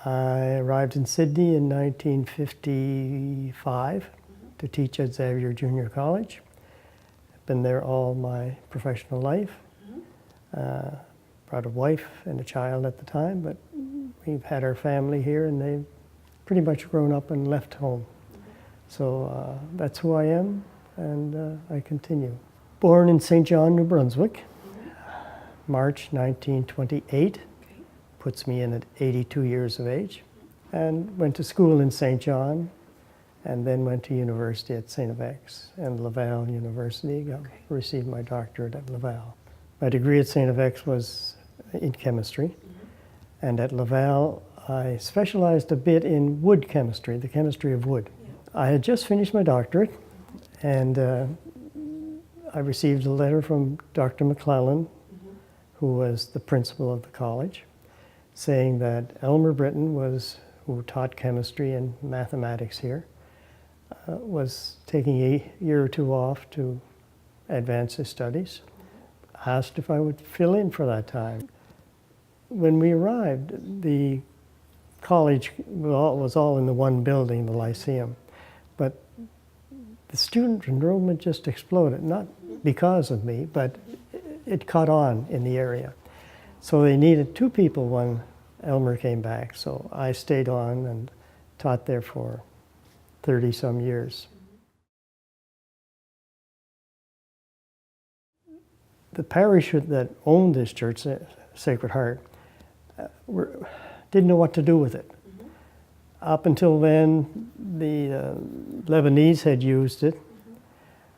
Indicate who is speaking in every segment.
Speaker 1: I arrived in Sydney in 1955 to teach at Xavier Junior College. I've been there all my professional life. Brought a wife and a child at the time, but we've had our family here and they've pretty much grown up and left home. So that's who I am, and I continue. Born in St. John, New Brunswick, March 1928. Puts me in at 82 years of age, and went to school in St. John, and then went to university at St. FX and Laval University. Received my doctorate at Laval. My degree at St. FX was in chemistry, and at Laval I specialized a bit in wood chemistry, the chemistry of wood. I had just finished my doctorate, and I received a letter from Dr. McClellan, who was the principal of the college, saying that Elmer Britton who taught chemistry and mathematics here, was taking a year or two off to advance his studies. Asked if I would fill in for that time. When we arrived, the college was all in the one building, the Lyceum, but the student enrollment just exploded, not because of me, but it caught on in the area. So they needed two people when Elmer came back. So I stayed on and taught there for 30-some years. The parish that owned this church, Sacred Heart, didn't know what to do with it. Up until then, the Lebanese had used it,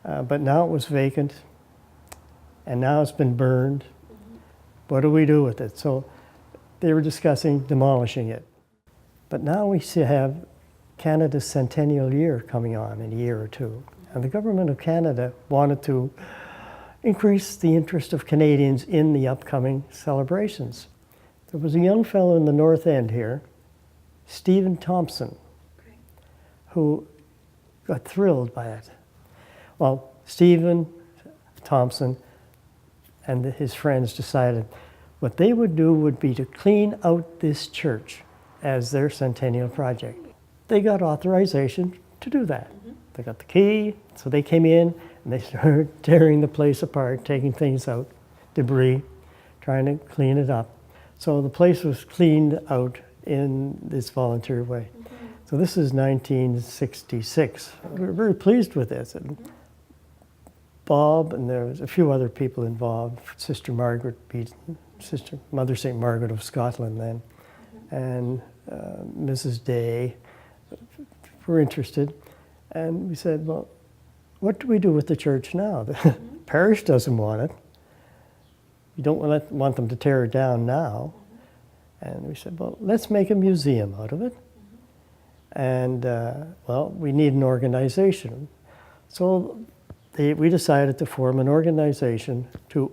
Speaker 1: but now it was vacant, and now it's been burned. What do we do with it? So they were discussing demolishing it. But now we have Canada's centennial year coming on in a year or two. And the government of Canada wanted to increase the interest of Canadians in the upcoming celebrations. There was a young fellow in the North End here, Stephen Thompson, who got thrilled by it. Well, Stephen Thompson and his friends decided what they would do would be to clean out this church as their centennial project. They got authorization to do that. They got the key, so they came in and they started tearing the place apart, taking things out, debris, trying to clean it up. So the place was cleaned out in this volunteer way. So this is 1966. We were very pleased with this. And Bob, and there was a few other people involved, Sister Margaret Beaton, Sister Mother St. Margaret of Scotland then, and Mrs. Day were interested. And we said, well, what do we do with the church now? The parish doesn't want it. You don't want them to tear it down now. And we said, well, let's make a museum out of it. And, well, we need an organization. So we decided to form an organization to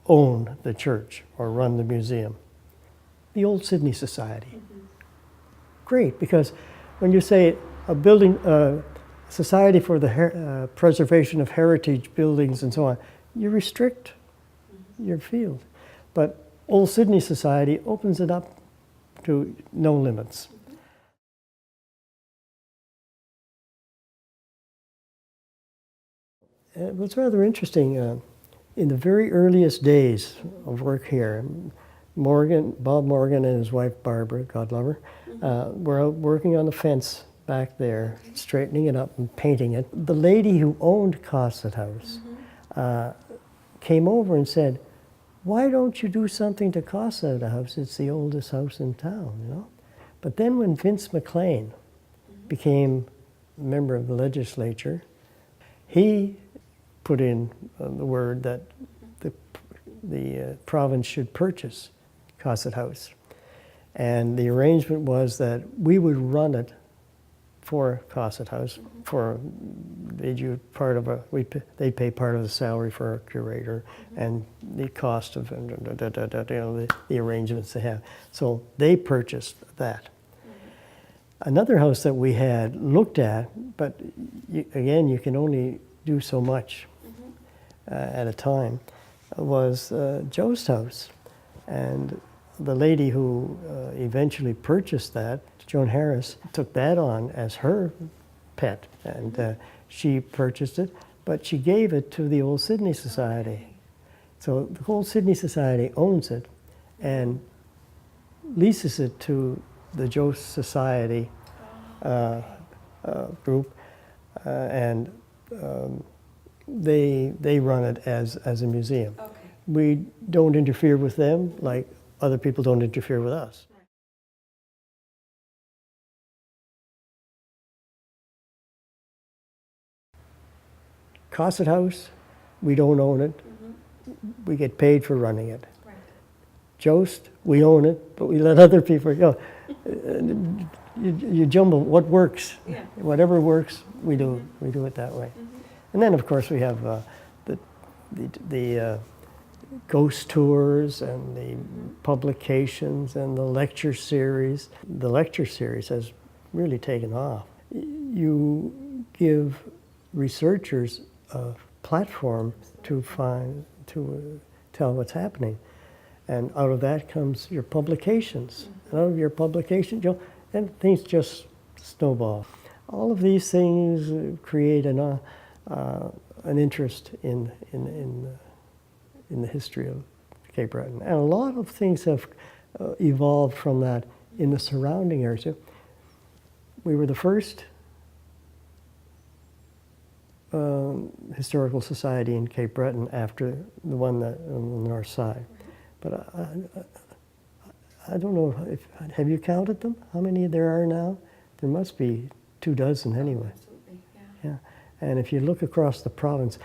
Speaker 1: own the church or run the museum. The Old Sydney Society. Great, because when you say a building, society for the preservation of heritage buildings and so on, you restrict your field. But Old Sydney Society opens it up to no limits. It was rather interesting. In the very earliest days of work here, Bob Morgan and his wife Barbara, God love her, were out working on the fence back there, straightening it up and painting it. The lady who owned Cosset House came over and said, why don't you do something to Cosset House? It's the oldest house in town, you know? But then when Vince McLean became a member of the legislature, he put in the word that the province should purchase Cosset House. And the arrangement was that we would run it for Cosset House. They'd pay part of the salary for a curator and the cost of the arrangements they have. So they purchased that. Another house that we had looked at, but again, you can only do so much at a time, was Joe's house. And the lady who eventually purchased that, Joan Harris, took that on as her pet, and she purchased it, but she gave it to the Old Sydney Society. So the Old Sydney Society owns it and leases it to the Joe Society group, and they run it as a museum.
Speaker 2: Okay.
Speaker 1: We don't interfere with them like other people don't interfere with us. Cosset House, we don't own it. We get paid for running it.
Speaker 2: Right.
Speaker 1: Jost, we own it, but we let other people, you jumble what works.
Speaker 2: Yeah.
Speaker 1: Whatever works, we do it that way. And then, of course, we have the ghost tours and the publications and the lecture series. The lecture series has really taken off. You give researchers a platform to tell what's happening. And out of that comes your publications. And out of your publications, and things just snowball. All of these things create an interest in the history of Cape Breton. And a lot of things have evolved from that in the surrounding areas. We were the first historical society in Cape Breton after the one that on the north side. But I don't know have you counted them? How many there are now? There must be 24 anyway.
Speaker 2: Absolutely, yeah.
Speaker 1: Yeah. And if you look across the province,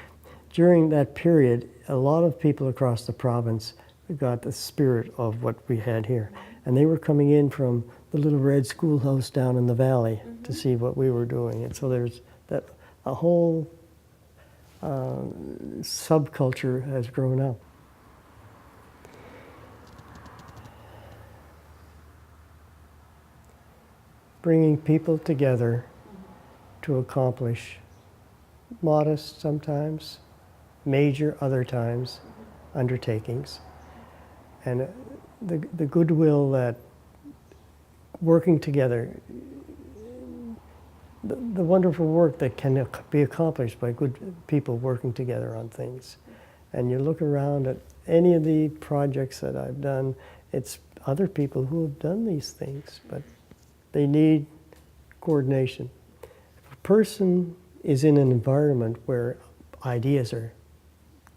Speaker 1: during that period, a lot of people across the province got the spirit of what we had here. And they were coming in from the little red schoolhouse down in the valley to see what we were doing. And so there's that a whole subculture has grown up. Bringing people together to accomplish modest sometimes, major other times, undertakings. And the goodwill that working together, the wonderful work that can be accomplished by good people working together on things. And you look around at any of the projects that I've done, it's other people who have done these things, but they need coordination. If a person is in an environment where ideas are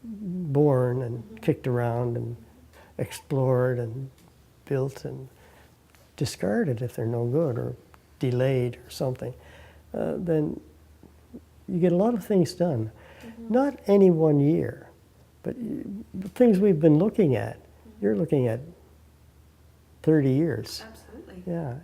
Speaker 1: born and kicked around and explored and built and discarded if they're no good or delayed or something, then you get a lot of things done. Not any one year, but the things we've been looking at, you're looking at 30 years.
Speaker 2: Absolutely.
Speaker 1: Yeah.